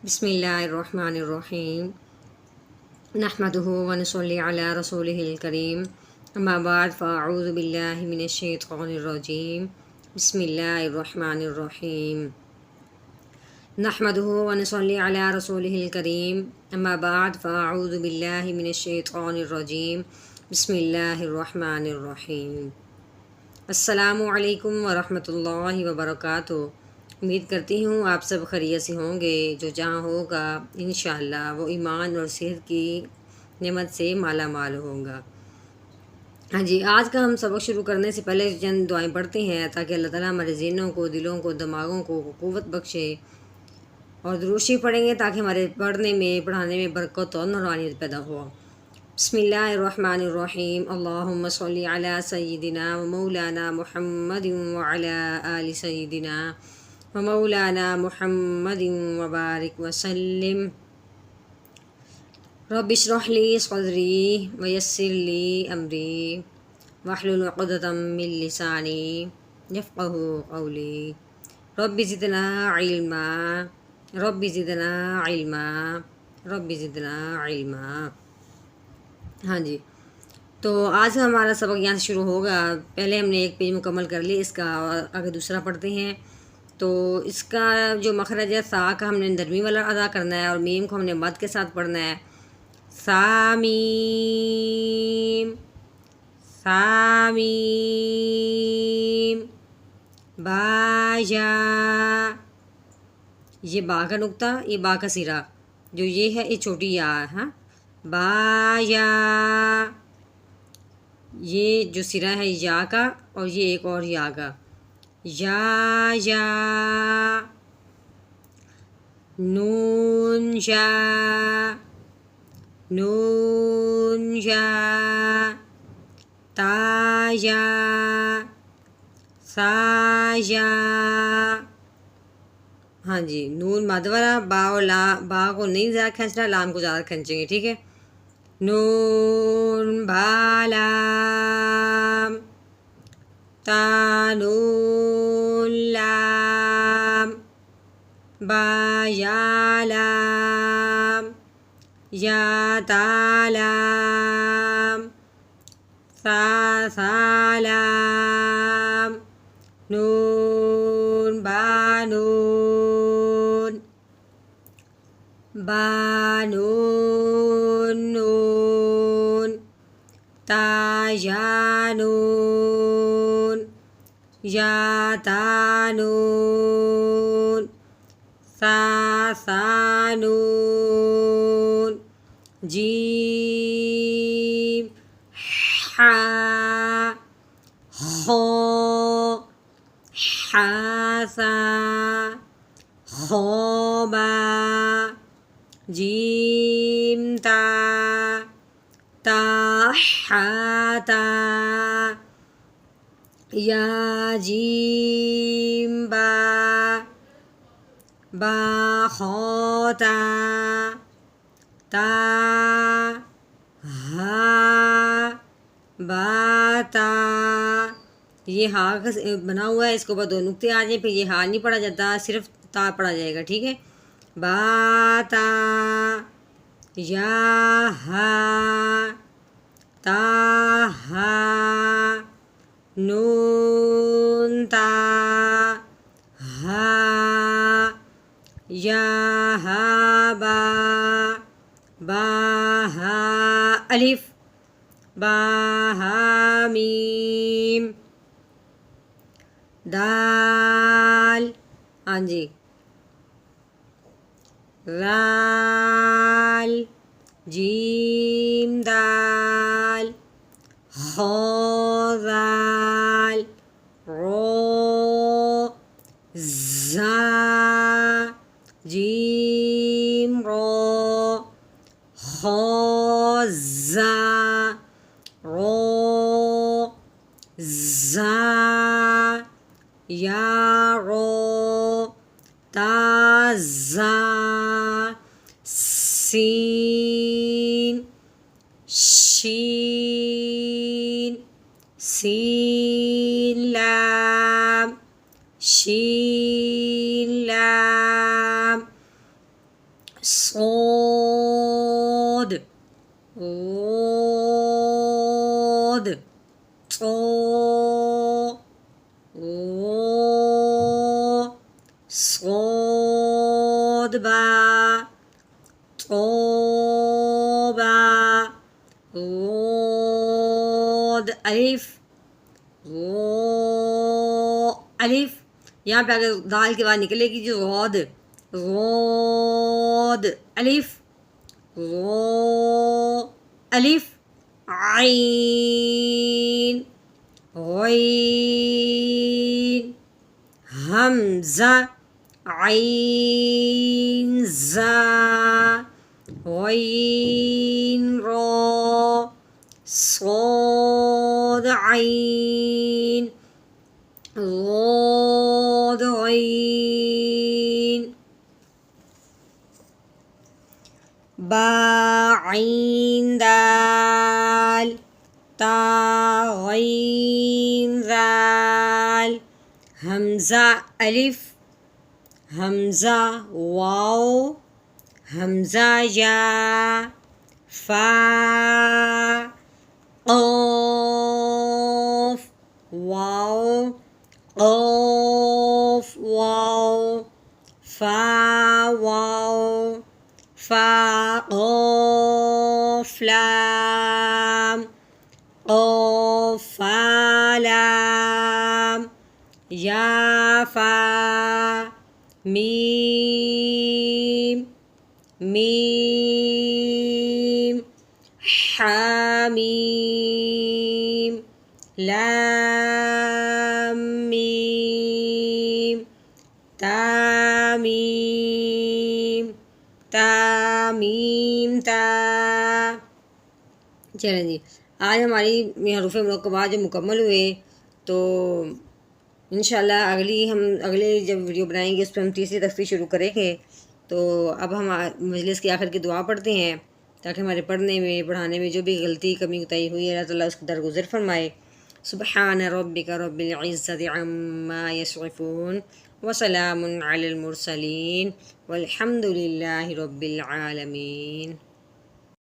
बिस्मिल्लाहिर्रहमानिर्रहीम नहमदुहु व नसल्ली अला रसूलिहिल करीम अम्मा बाद फ़अऊज़ु बिल्लाहि मिनश्शैतानिर्रजीम बिस्मिल्लाहिर्रहमानिर्रहीम नहमदुहु व नसल्ली अला रसूलिहिल करीम अम्मा बाद फ़अऊज़ु बिल्लाहि मिनश्शैतानिर्रजीम बिस्मिल्लाहिर्रहमानिर्रहीम अस्सलामु अलैकुम व रहमतुल्लाहि व बरकातुहू। उम्मीद करती हूँ आप सब खैरियत से होंगे। जो जहाँ होगा इंशाअल्लाह वो ईमान और सेहत की नेमत से माला माल होगा। हाँ जी, आज का हम सबक शुरू करने से पहले चंद दुआएं पढ़ते हैं ताकि अल्लाह ताला हमारे ज़हनों को, दिलों को, दिमागों को क़ुव्वत बख्शे। और दुरूशी पढ़ेंगे ताकि हमारे पढ़ने में, पढ़ाने में बरकत और नूरानियत पैदा हो। बिस्मिल्लाहिर्रहमानिर्रहीम अल्लाहुम्मा सल्ली अला सय्यिदिना व मौलाना मुहम्मदिन व अला आलि सय्यिदिना व मौलाना मुहम्मदिन व बारिक वसल्लिम। रब्बि इश्रह ली सदरी व यस्सिर ली अमरी वहलुल उक़दतम मिन लिसानी यफ़क़हू क़ौली। Rabbi ज़िदना इल्मा, rabbi ज़िदना इल्मा, rabbi ज़िदना इल्मा। हाँ जी, तो आज हमारा सबक यहाँ से शुरू होगा। पहले हमने एक पेज मुकम्मल कर लिया इसका, और आगे दूसरा पढ़ते हैं। तो इसका जो मखरज है सा का हमने नरमी वाला अदा करना है और मीम को हमने मद के साथ पढ़ना है। सामीम, सामीम, बाजा, ये बा का नुक्ता, ये बा का सिरा, जो ये है ये छोटी या है। हाँ, बाया, ये जो सिरा है या का और ये एक और या का, या, नून या, नून या, ताया, साया। हाँ जी, नून मद वाला, बा और ला, बा को नहीं ज़्यादा खींचना, लाम को ज़्यादा खींचेंगे, ठीक है। नून बालाम, तानून लाम, बायालाम, या तालाम, सालाम, नून बानून, बानून नून, तायानून, यातानून, सासानून, जीम, हा, हो, हासा, होबा, जीम ता, हाता, या जीम बा, बा होता, ता, हा, बाता। ये हा का बना हुआ है, इसके ऊपर दो नुक्ते आ जाए, फिर ये हा नहीं पढ़ा जाता, सिर्फ ता पढ़ा जाएगा, ठीक है। बाता, या हा, ताहा, नून ता, हा, या हा बा, बाहा अलिफ, बाहा मीम, दाल, हाँ जी, लाल, जीम दाल, हो दाल, रो, जा, जीम रो, हो जा, रो, जा, या रो, ताज़ा, सीन, शीन, सीन लाम, शीन लाम, صاد غاد طا غا صاد با طابا غاد अलिफ गो अलिफ यहाँ पे अगर दाल के बाद निकलेगी जो गौद गौद अलिफ गो अलिफ आइन गैन हमजा आइन जा गैन रा صاد عين ضاد عين با عين دال تا عين ذال همزة ألف همزة واو همزة يا فا قاف واو قاف واو فا واو فا قاف لام قاف فا لام يا فا ميم ميم حاميم لام ميم तामीम तामीम ता। चलें जी, आज हमारी हरूफ मुरक्कबात जो मुकम्मल हुए, तो इंशाल्लाह अगले जब वीडियो बनाएंगे उस पर हम तीसरी तफसीर शुरू करेंगे। तो अब हम मजलिस के आखिर की दुआ पढ़ते हैं ताकि हमारे पढ़ने में पढ़ाने में जो भी गलती कमी कोताही हुई है अल्लाह ताला उसको दरगुजर फरमाए। सुब्हान रब्बिका रब्बिल इज़्ज़ति अम्मा यसिफून व सलामुन अलल मुरसलीन वल्हम्दुलिल्लाहि रब्बिल आलमीन।